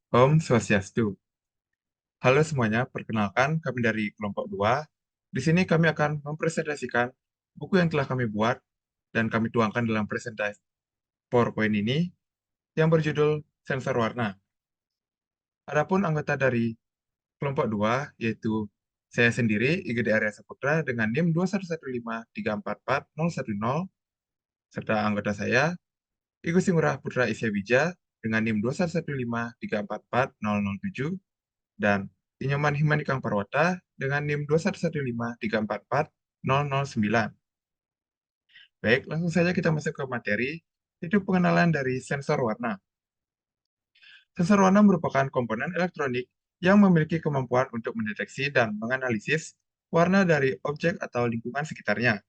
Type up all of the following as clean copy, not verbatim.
Om Swastiastu. Halo semuanya, perkenalkan kami dari kelompok 2. Di sini kami akan mempresentasikan buku yang telah kami buat dan kami tuangkan dalam presentasi PowerPoint ini yang berjudul Sensor Warna. Adapun anggota dari kelompok 2 yaitu saya sendiri, IGD Arya Saputra dengan NIM 21153444010, serta anggota saya, Igu Ngurah Putra Isya dengan NIM 21153444007, dan Inyoman Himanikang Parwata dengan NIM 21153444009. Baik, langsung saja kita masuk ke materi, yaitu pengenalan dari sensor warna. Sensor warna merupakan komponen elektronik yang memiliki kemampuan untuk mendeteksi dan menganalisis warna dari objek atau lingkungan sekitarnya.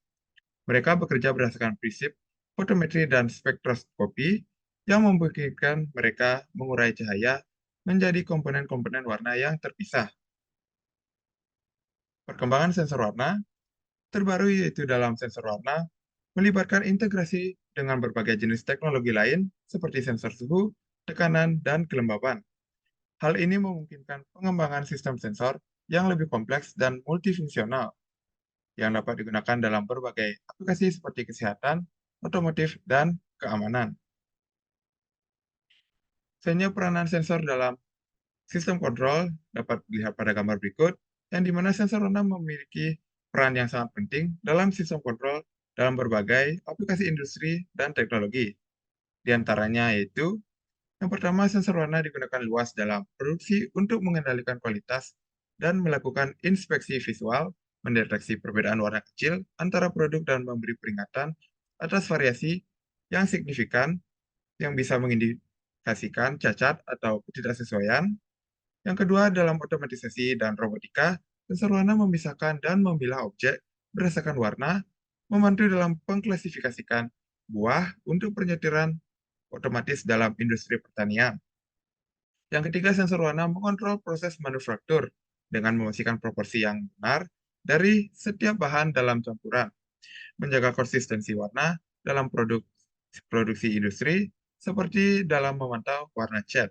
Mereka bekerja berdasarkan prinsip fotometri dan spektroskopi yang memungkinkan mereka mengurai cahaya menjadi komponen-komponen warna yang terpisah. Perkembangan sensor warna terbaru yaitu dalam sensor warna melibatkan integrasi dengan berbagai jenis teknologi lain seperti sensor suhu, tekanan, dan kelembaban. Hal ini memungkinkan pengembangan sistem sensor yang lebih kompleks dan multifungsional yang dapat digunakan dalam berbagai aplikasi seperti kesehatan, otomotif, dan keamanan. Selanjutnya, peranan sensor dalam sistem kontrol dapat dilihat pada gambar berikut, yang dimana sensor warna memiliki peran yang sangat penting dalam sistem kontrol dalam berbagai aplikasi industri dan teknologi. Di antaranya yaitu, yang pertama, sensor warna digunakan luas dalam produksi untuk mengendalikan kualitas dan melakukan inspeksi visual, mendeteksi perbedaan warna kecil antara produk dan memberi peringatan atas variasi yang signifikan yang bisa mengindikasikan cacat atau ketidaksesuaian. Yang kedua, dalam otomatisasi dan robotika, sensor warna memisahkan dan memilah objek berdasarkan warna, membantu dalam pengklasifikasikan buah untuk penyetiran otomatis dalam industri pertanian. Yang ketiga, sensor warna mengontrol proses manufaktur dengan memastikan proporsi yang benar dari setiap bahan dalam campuran, menjaga konsistensi warna dalam produksi industri, seperti dalam memantau warna cat.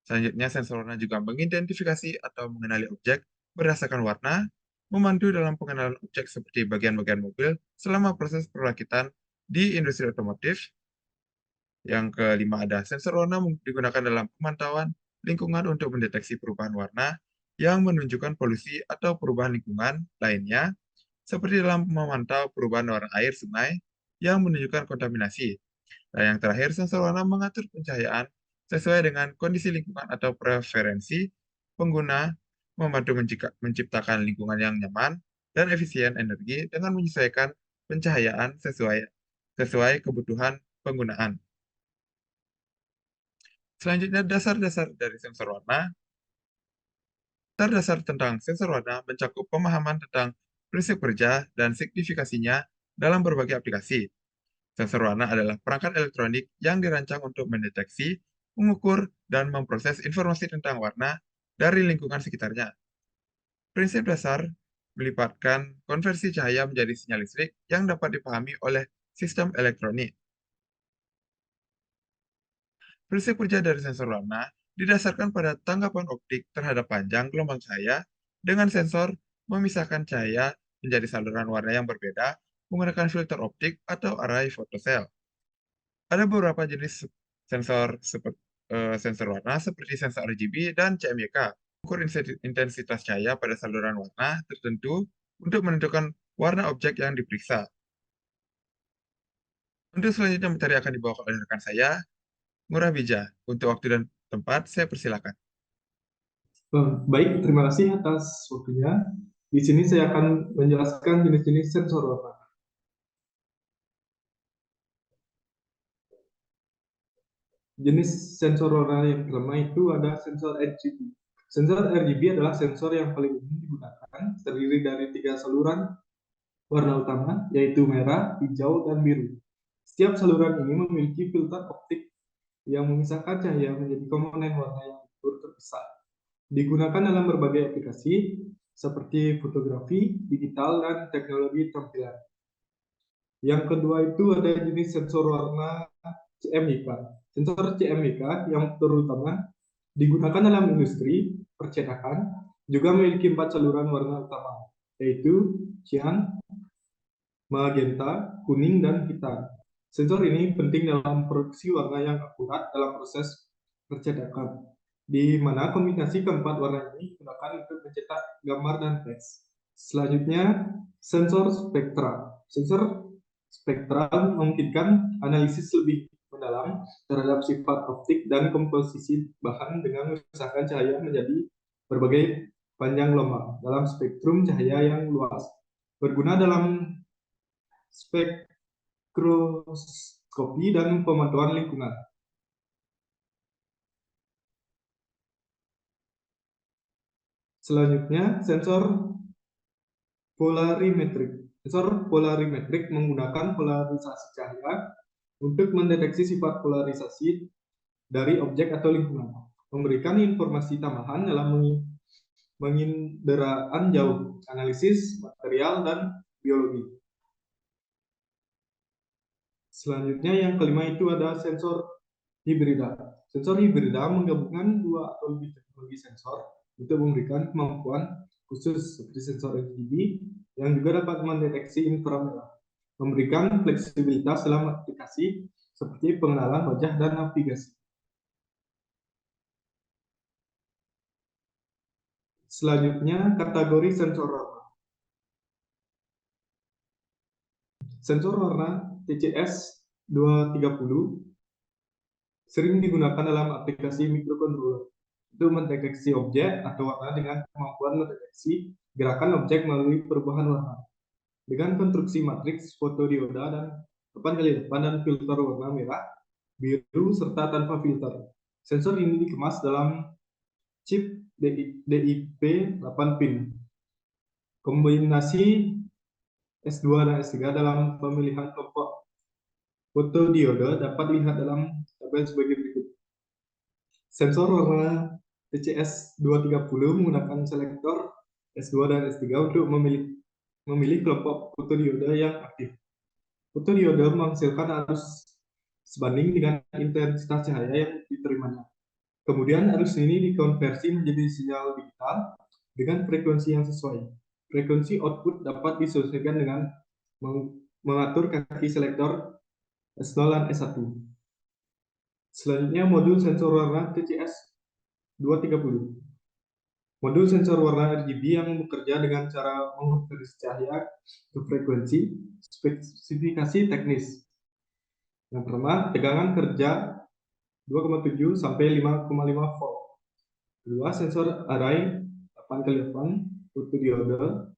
Selanjutnya, sensor warna juga mengidentifikasi atau mengenali objek berdasarkan warna, membantu dalam pengenalan objek seperti bagian-bagian mobil selama proses perakitan di industri otomotif. Yang kelima, ada sensor warna digunakan dalam pemantauan lingkungan untuk mendeteksi perubahan warna yang menunjukkan polusi atau perubahan lingkungan lainnya, seperti dalam memantau perubahan warna air sungai yang menunjukkan kontaminasi. Dan yang terakhir, sensor warna mengatur pencahayaan sesuai dengan kondisi lingkungan atau preferensi pengguna, membantu menciptakan lingkungan yang nyaman dan efisien energi dengan menyesuaikan pencahayaan sesuai kebutuhan penggunaan. Selanjutnya, dasar-dasar dari sensor warna. Dasar-dasar tentang sensor warna mencakup pemahaman tentang prinsip kerja dan signifikasinya dalam berbagai aplikasi. Sensor warna adalah perangkat elektronik yang dirancang untuk mendeteksi, mengukur, dan memproses informasi tentang warna dari lingkungan sekitarnya. Prinsip dasar melibatkan konversi cahaya menjadi sinyal listrik yang dapat dipahami oleh sistem elektronik. Prinsip kerja dari sensor warna didasarkan pada tanggapan optik terhadap panjang gelombang cahaya dengan sensor memisahkan cahaya menjadi saluran warna yang berbeda menggunakan filter optik atau array photocell. Ada beberapa jenis sensor sensor warna seperti sensor RGB dan CMYK. Ukur intensitas cahaya pada saluran warna tertentu untuk menentukan warna objek yang diperiksa. Untuk selanjutnya materi akan dibawa oleh rekan saya, Ngurah Bija. Untuk waktu dan tempat, saya persilakan. Baik, terima kasih atas waktunya. Di sini saya akan menjelaskan jenis-jenis sensor warna. Jenis sensor warna yang pertama itu ada sensor RGB. Sensor RGB adalah sensor yang paling umum digunakan, terdiri dari 3 saluran warna utama, yaitu merah, hijau, dan biru. Setiap saluran ini memiliki filter optik yang memisahkan cahaya menjadi komponen warna yang terpisah. Digunakan dalam berbagai aplikasi seperti fotografi, digital, dan teknologi tampilan. Yang kedua itu ada jenis sensor warna CMYK. Sensor CMYK yang terutama Digunakan dalam industri percetakan, juga memiliki 4 saluran warna utama, yaitu cyan, magenta, kuning, dan hitam. Sensor ini penting dalam produksi warna yang akurat dalam proses percetakan, di mana kombinasi keempat warna ini digunakan untuk mencetak gambar dan teks. Selanjutnya, sensor spektra. Sensor spektral memungkinkan analisis lebih mendalam terhadap sifat optik dan komposisi bahan dengan memisahkan cahaya menjadi berbagai panjang gelombang dalam spektrum cahaya yang luas. Berguna dalam spektroskopi dan pemantauan lingkungan. Selanjutnya, sensor polarimetrik. Sensor polarimetrik menggunakan polarisasi cahaya untuk mendeteksi sifat polarisasi dari objek atau lingkungan, memberikan informasi tambahan dalam penginderaan jauh, analisis material, dan biologi. Selanjutnya yang kelima itu ada sensor hibrida. Sensor hibrida menggabungkan dua atau lebih teknologi sensor untuk memberikan kemampuan khusus seperti sensor RGB yang juga dapat mendeteksi inframerah, memberikan fleksibilitas dalam aplikasi seperti pengenalan wajah dan navigasi. Selanjutnya kategori sensor warna. Sensor warna TCS 230 sering digunakan dalam aplikasi microcontroller untuk mendeteksi objek atau warna dengan kemampuan mendeteksi gerakan objek melalui perubahan warna. Dengan konstruksi matriks fotodioda dan depan kali depan dan filter warna merah, biru, serta tanpa filter. Sensor ini dikemas dalam chip DIP 8 pin. Kombinasi S2 dan S3 dalam pemilihan kelompok fotodiode dapat dilihat dalam tabel sebagai berikut. Sensor warna TCS 230 menggunakan selektor S2 dan S3 untuk memilih kelompok fotodiode yang aktif. Fotodiode menghasilkan arus sebanding dengan intensitas cahaya yang diterimanya. Kemudian arus ini dikonversi menjadi sinyal digital dengan frekuensi yang sesuai. Frekuensi output dapat disesuaikan dengan mengatur kaki selektor S0 dan S1. Selanjutnya modul sensor warna TCS 230. Modul sensor warna RGB yang bekerja dengan cara mengkonversi cahaya ke frekuensi. Spesifikasi teknis. Yang pertama, tegangan kerja 2,7 sampai 5,5 volt. Kedua, sensor array 8x8 fotodiode,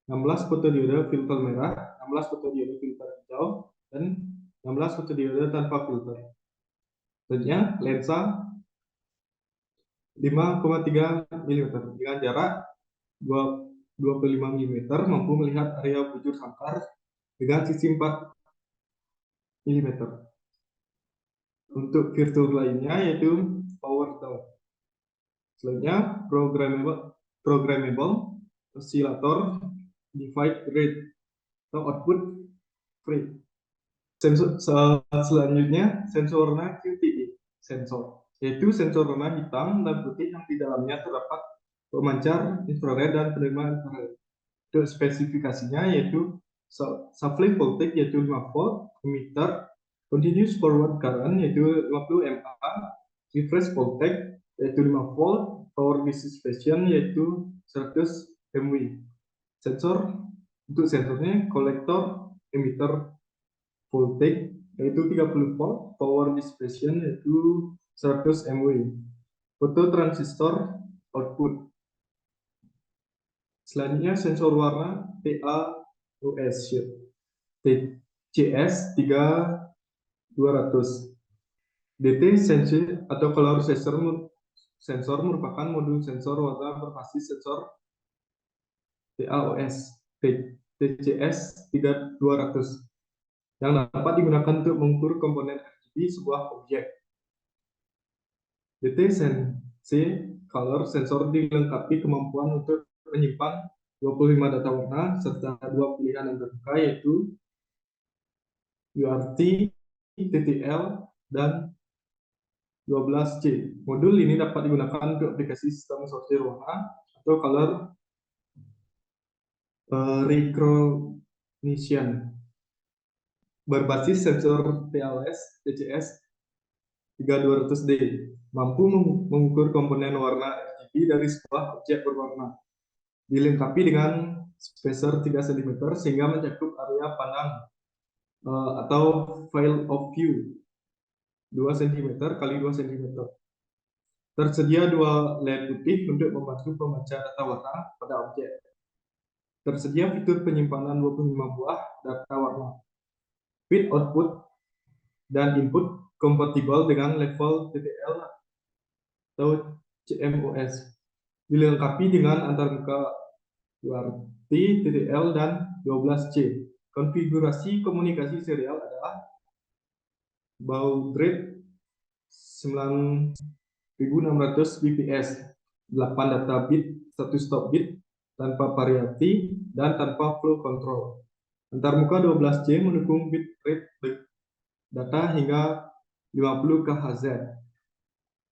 16 fotodiode filter merah, 16 fotodiode filter hijau, dan 16 fotodiode tanpa filter. Selanjutnya, lensa 5,3 mm dengan jarak 25 mm mampu melihat area bujur sangkar dengan sisi 4 mm. Untuk fitur lainnya yaitu power down. Selanjutnya programmable oscillator divide rate atau output free. Selanjutnya sensor warna QTE sensor, yaitu sensor warna hitam dan putih yang di dalamnya terdapat pemancar infrared dan penerima infrared. Untuk spesifikasinya yaitu supply voltage yaitu 5 volt, emitter continuous forward current yaitu 50 mA, refresh voltage yaitu 5 volt, power dissipation yaitu 100 mW. Sensor untuk sensornya kolektor emitter voltage yaitu 30 volt, power dissipation yaitu 100 mW. Fototransistor output. Selanjutnya sensor warna TAOS TCS 3200. DT sensor atau color sensor merupakan modul sensor warna berbasis sensor TAOS TCS 3200 yang dapat digunakan untuk mengukur komponen RGB sebuah objek. DT sensor color sensor dilengkapi kemampuan untuk menyimpan 25 data warna serta dua pilihan yang terbuka yaitu URT, TTL, dan 12C. Modul ini dapat digunakan untuk aplikasi sistem sortir warna atau color recognition berbasis sensor TLS TCS 3200D, mampu mengukur komponen warna RGB dari sebuah objek berwarna, dilengkapi dengan spacer 3 cm sehingga mencakup area pandang atau field of view 2 cm kali 2 cm. Tersedia dua LED putih untuk membantu membaca data warna pada objek. Tersedia fitur penyimpanan 25 buah data warna. Feed output dan input kompatibel dengan level TTL atau CMOS. Dilengkapi dengan antarmuka UART, TTL, dan 12C. Konfigurasi komunikasi serial adalah baud rate 9600 bps, 8 data bit, 1 stop bit, tanpa variati, dan tanpa flow control. Antarmuka 12C mendukung bit rate data hingga 50 kHz.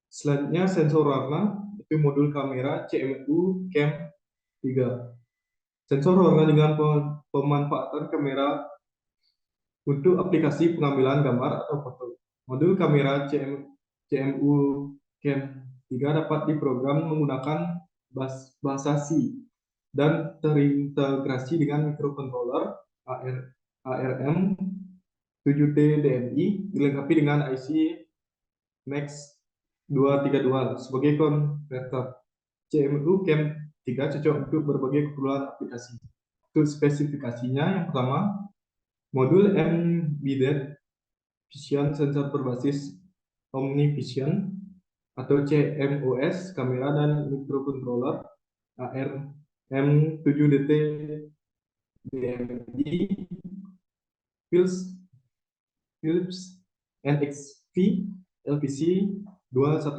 Selanjutnya sensor warna, itu modul kamera CMU Cam 3. Sensor warna dengan pemanfaatan kamera untuk aplikasi pengambilan gambar atau foto. Modul kamera CMU Cam 3 dapat diprogram menggunakan bahasa C dan terintegrasi dengan microcontroller ARM 7T DMI, dilengkapi dengan IC MAX 232 sebagai konverter. CMU Cam 3 cocok untuk berbagai keperluan aplikasi. Untuk spesifikasinya, yang pertama, modul Embedded Vision Sensor berbasis Omnivision atau CMOS, kamera dan microcontroller ARM7DT DMI, Philips NXV LPC 2106,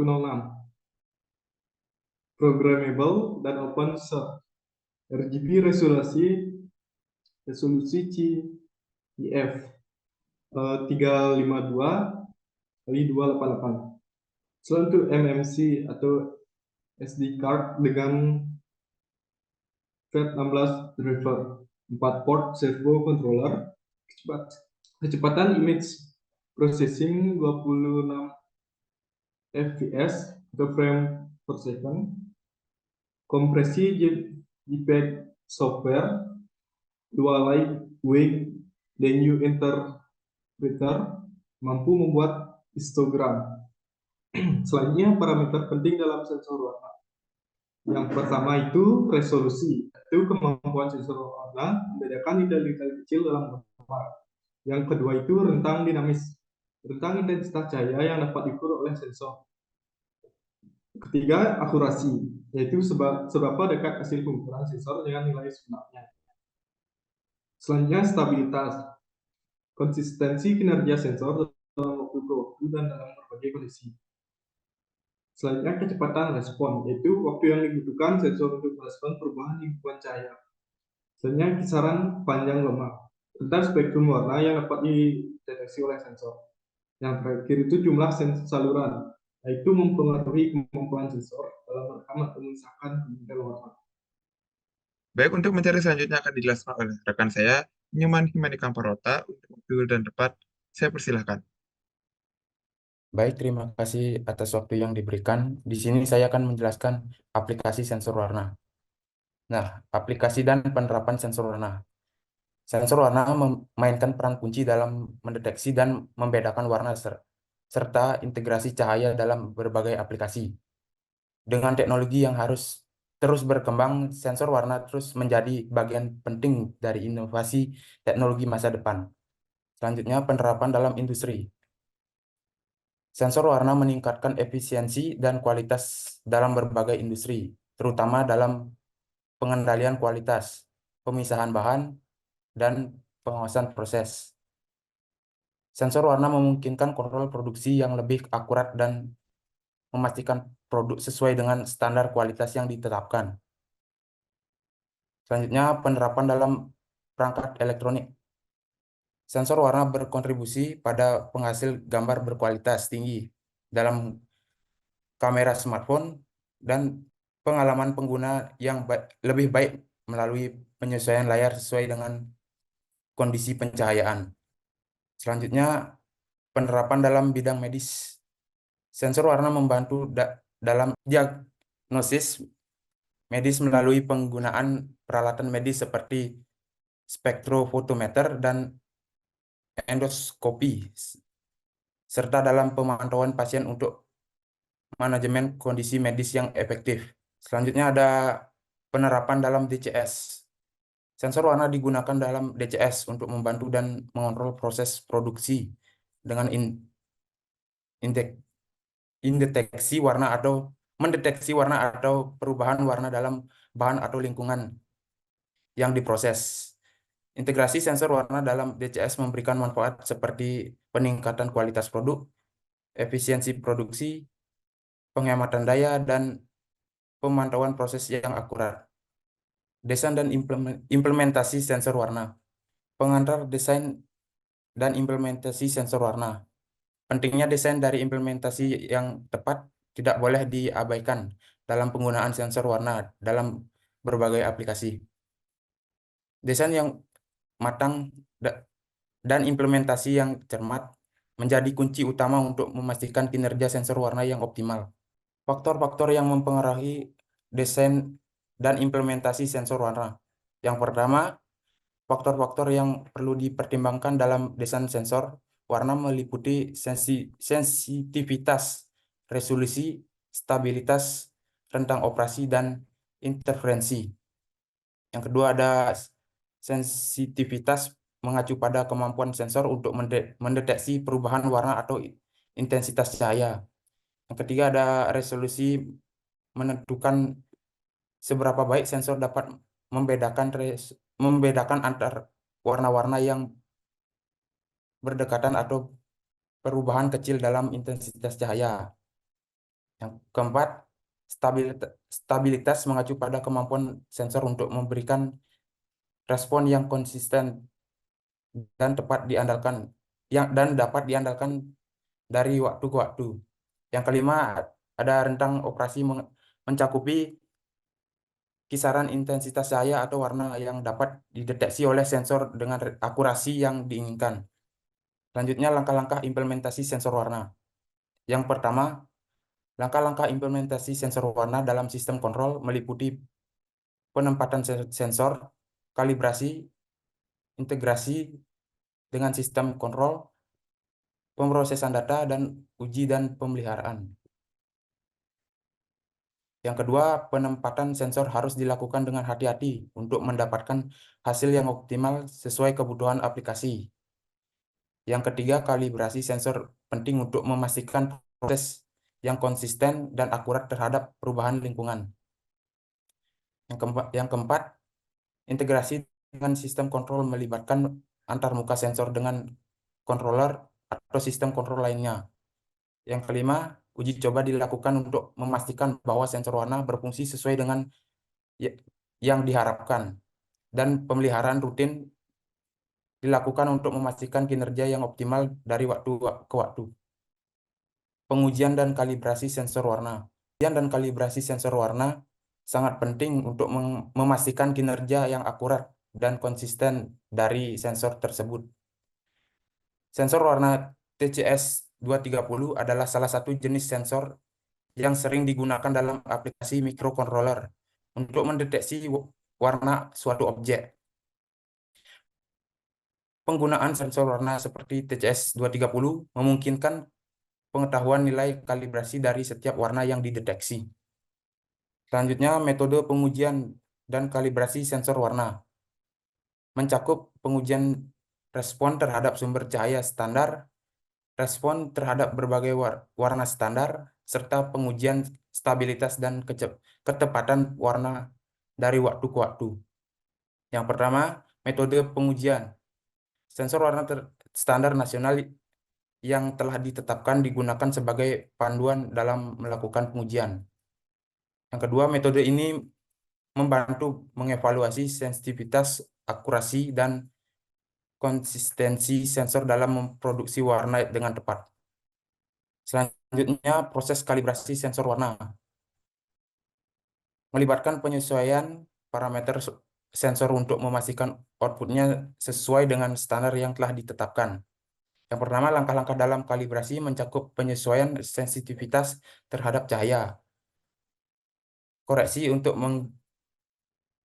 programmable dan open source. RGB resolusi CIF 352 kali 288. Selain itu MMC atau SD card dengan FAT16 driver, 4 port servo controller, kecepatan image processing 26 fps atau frame per second, kompresi JPEG software, dual lightweight new interpreter, mampu membuat histogram. Selanjutnya, parameter penting dalam sensor warna. Yang pertama itu resolusi, itu kemampuan sensor warna membedakan detail-detail kecil dalam gambar. Yang kedua itu rentang dinamis, rentang intensitas cahaya yang dapat diukur oleh sensor. Ketiga, akurasi, yaitu seberapa dekat hasil pengukuran sensor dengan nilai sebenarnya. Selanjutnya, stabilitas, konsistensi kinerja sensor dalam waktu ke waktu dan dalam berbagai kondisi. Selanjutnya, kecepatan respon, yaitu waktu yang dibutuhkan sensor untuk merespon perubahan lingkungan cahaya. Selanjutnya, kisaran panjang lemak, tentang spektrum warna yang dapat dideteksi oleh sensor. Yang terakhir itu jumlah saluran, yaitu mempengaruhi kemampuan sensor dalam merekam atau memisahkan bingkai warna. Baik, untuk materi selanjutnya akan dijelaskan oleh rekan saya, Nyoman Himani Kamparota, untuk waktu dan tepat. Saya persilahkan. Baik, terima kasih atas waktu yang diberikan. Di sini saya akan menjelaskan aplikasi sensor warna. Nah, aplikasi dan penerapan sensor warna. Sensor warna memainkan peran kunci dalam mendeteksi dan membedakan warna serta integrasi cahaya dalam berbagai aplikasi. Dengan teknologi yang harus terus berkembang, sensor warna terus menjadi bagian penting dari inovasi teknologi masa depan. Selanjutnya, penerapan dalam industri. Sensor warna meningkatkan efisiensi dan kualitas dalam berbagai industri, terutama dalam pengendalian kualitas, pemisahan bahan, dan pengawasan proses. Sensor warna memungkinkan kontrol produksi yang lebih akurat dan memastikan produk sesuai dengan standar kualitas yang ditetapkan. Selanjutnya, penerapan dalam perangkat elektronik. Sensor warna berkontribusi pada penghasil gambar berkualitas tinggi dalam kamera smartphone, dan pengalaman pengguna yang lebih baik melalui penyesuaian layar sesuai dengan kondisi pencahayaan. Selanjutnya, penerapan dalam bidang medis. Sensor warna membantu dalam diagnosis medis melalui penggunaan peralatan medis seperti spektrofotometer dan endoskopi, serta dalam pemantauan pasien untuk manajemen kondisi medis yang efektif. Selanjutnya ada penerapan dalam DCS. Sensor warna digunakan dalam DCS untuk membantu dan mengontrol proses produksi dengan mendeteksi warna atau perubahan warna dalam bahan atau lingkungan yang diproses. Integrasi sensor warna dalam DCS memberikan manfaat seperti peningkatan kualitas produk, efisiensi produksi, penghematan daya, dan pemantauan proses yang akurat. Desain dan implementasi sensor warna. Pengantar desain dan implementasi sensor warna. Pentingnya desain dari implementasi yang tepat tidak boleh diabaikan dalam penggunaan sensor warna dalam berbagai aplikasi. Desain yang matang dan implementasi yang cermat menjadi kunci utama untuk memastikan kinerja sensor warna yang optimal. Faktor-faktor yang mempengaruhi desain dan implementasi sensor warna. Yang pertama, faktor-faktor yang perlu dipertimbangkan dalam desain sensor warna meliputi sensitivitas, resolusi, stabilitas, rentang operasi, dan interferensi. Yang kedua ada sensitivitas, mengacu pada kemampuan sensor untuk mendeteksi perubahan warna atau intensitas cahaya. Yang ketiga ada resolusi, menentukan seberapa baik sensor dapat membedakan antar warna-warna yang berdekatan atau perubahan kecil dalam intensitas cahaya. Yang keempat, stabilitas mengacu pada kemampuan sensor untuk memberikan respon yang konsisten dan dapat diandalkan dari waktu ke waktu. Yang kelima, ada rentang operasi mencakupi kisaran intensitas cahaya atau warna yang dapat dideteksi oleh sensor dengan akurasi yang diinginkan. Selanjutnya, langkah-langkah implementasi sensor warna. Yang pertama, langkah-langkah implementasi sensor warna dalam sistem kontrol meliputi penempatan sensor, kalibrasi, integrasi dengan sistem kontrol, pemrosesan data, dan uji dan pemeliharaan. Yang kedua, penempatan sensor harus dilakukan dengan hati-hati untuk mendapatkan hasil yang optimal sesuai kebutuhan aplikasi. Yang ketiga, kalibrasi sensor penting untuk memastikan proses yang konsisten dan akurat terhadap perubahan lingkungan. Yang keempat, integrasi dengan sistem kontrol melibatkan antarmuka sensor dengan controller atau sistem kontrol lainnya. Yang kelima, uji coba dilakukan untuk memastikan bahwa sensor warna berfungsi sesuai dengan yang diharapkan, dan pemeliharaan rutin dilakukan untuk memastikan kinerja yang optimal dari waktu ke waktu. Pengujian dan kalibrasi sensor warna. Pengujian dan kalibrasi sensor warna sangat penting untuk memastikan kinerja yang akurat dan konsisten dari sensor tersebut. Sensor warna TCS 230 adalah salah satu jenis sensor yang sering digunakan dalam aplikasi microcontroller untuk mendeteksi warna suatu objek. Penggunaan sensor warna seperti TCS 230 memungkinkan pengetahuan nilai kalibrasi dari setiap warna yang dideteksi. Selanjutnya, metode pengujian dan kalibrasi sensor warna mencakup pengujian respon terhadap sumber cahaya standar, respon terhadap berbagai warna standar, serta pengujian stabilitas dan ketepatan warna dari waktu ke waktu. Yang pertama, metode pengujian. Sensor warna standar nasional yang telah ditetapkan digunakan sebagai panduan dalam melakukan pengujian. Yang kedua, metode ini membantu mengevaluasi sensitivitas, akurasi, dan konsistensi sensor dalam memproduksi warna dengan tepat. Selanjutnya, Selanjutnya, proses kalibrasi sensor warna. Melibatkan penyesuaian parameter sensor untuk memastikan outputnya sesuai dengan standar yang telah ditetapkan. Yang pertama, langkah-langkah dalam kalibrasi mencakup penyesuaian sensitivitas terhadap cahaya, koreksi untuk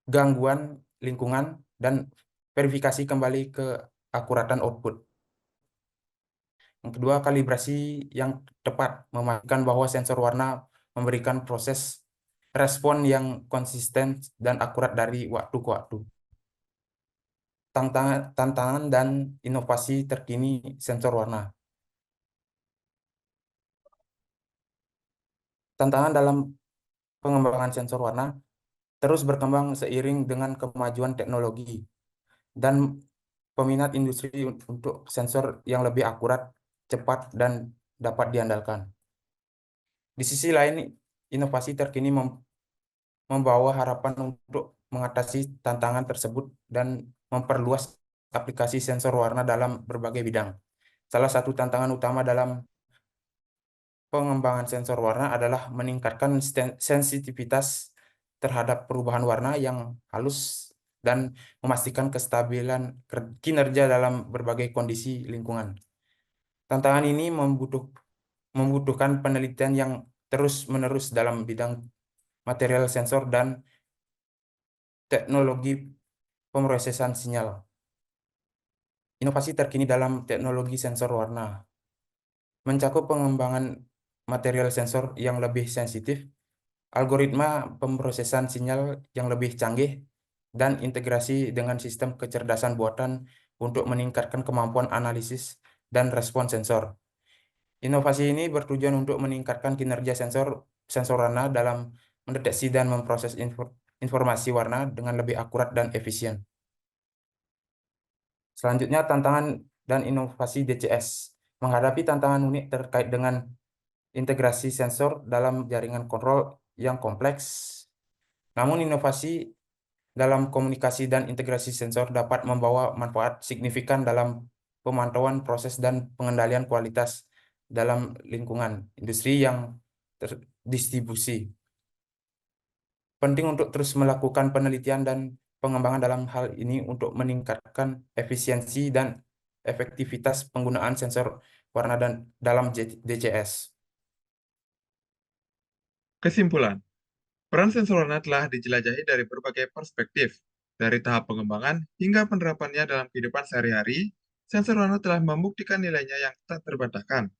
gangguan lingkungan, dan verifikasi kembali ke akuratan output. Yang kedua, kalibrasi yang tepat memastikan bahwa sensor warna memberikan proses respon yang konsisten dan akurat dari waktu ke waktu. Tantangan dan inovasi terkini sensor warna. Tantangan dalam pengembangan sensor warna terus berkembang seiring dengan kemajuan teknologi dan peminat industri untuk sensor yang lebih akurat, cepat, dan dapat diandalkan. Di sisi lain, inovasi terkini membawa harapan untuk mengatasi tantangan tersebut dan memperluas aplikasi sensor warna dalam berbagai bidang. Salah satu tantangan utama dalam pengembangan sensor warna adalah meningkatkan sensitivitas terhadap perubahan warna yang halus dan memastikan kestabilan kinerja dalam berbagai kondisi lingkungan. Tantangan ini membutuhkan penelitian yang terus-menerus dalam bidang material sensor dan teknologi pemrosesan sinyal. Inovasi terkini dalam teknologi sensor warna mencakup pengembangan material sensor yang lebih sensitif, algoritma pemrosesan sinyal yang lebih canggih, dan integrasi dengan sistem kecerdasan buatan untuk meningkatkan kemampuan analisis dan respon sensor. Inovasi ini bertujuan untuk meningkatkan kinerja sensor warna dalam mendeteksi dan memproses informasi warna dengan lebih akurat dan efisien. Selanjutnya, tantangan dan inovasi DCS. Menghadapi tantangan unik terkait dengan integrasi sensor dalam jaringan kontrol yang kompleks. Namun, inovasi dalam komunikasi dan integrasi sensor dapat membawa manfaat signifikan dalam pemantauan proses dan pengendalian kualitas dalam lingkungan industri yang terdistribusi. Penting untuk terus melakukan penelitian dan pengembangan dalam hal ini untuk meningkatkan efisiensi dan efektivitas penggunaan sensor warna dan dalam DCS. Kesimpulan, peran sensor warna telah dijelajahi dari berbagai perspektif. Dari tahap pengembangan hingga penerapannya dalam kehidupan sehari-hari, sensor warna telah membuktikan nilainya yang tak terbantahkan.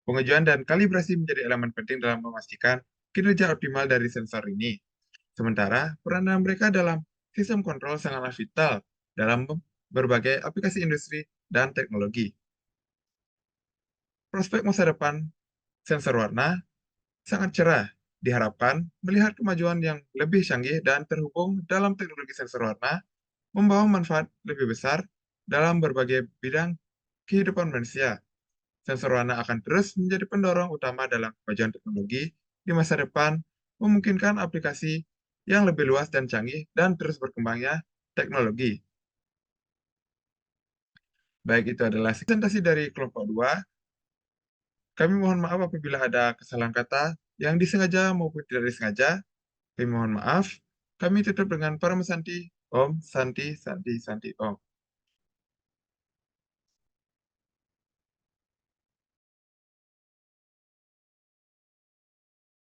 Pengujian dan kalibrasi menjadi elemen penting dalam memastikan kinerja optimal dari sensor ini. Sementara, peranan mereka dalam sistem kontrol sangatlah vital dalam berbagai aplikasi industri dan teknologi. Prospek masa depan sensor warna sangat cerah, diharapkan melihat kemajuan yang lebih canggih dan terhubung dalam teknologi sensor warna membawa manfaat lebih besar dalam berbagai bidang kehidupan manusia. Sensor warna akan terus menjadi pendorong utama dalam kemajuan teknologi di masa depan, memungkinkan aplikasi yang lebih luas dan canggih dan terus berkembangnya teknologi. Baik, itu adalah presentasi dari kelompok 2. Kami mohon maaf apabila ada kesalahan kata yang disengaja maupun tidak disengaja. Kami mohon maaf. Kami tutup dengan Param Santi, Om Santi Santi Santi Om.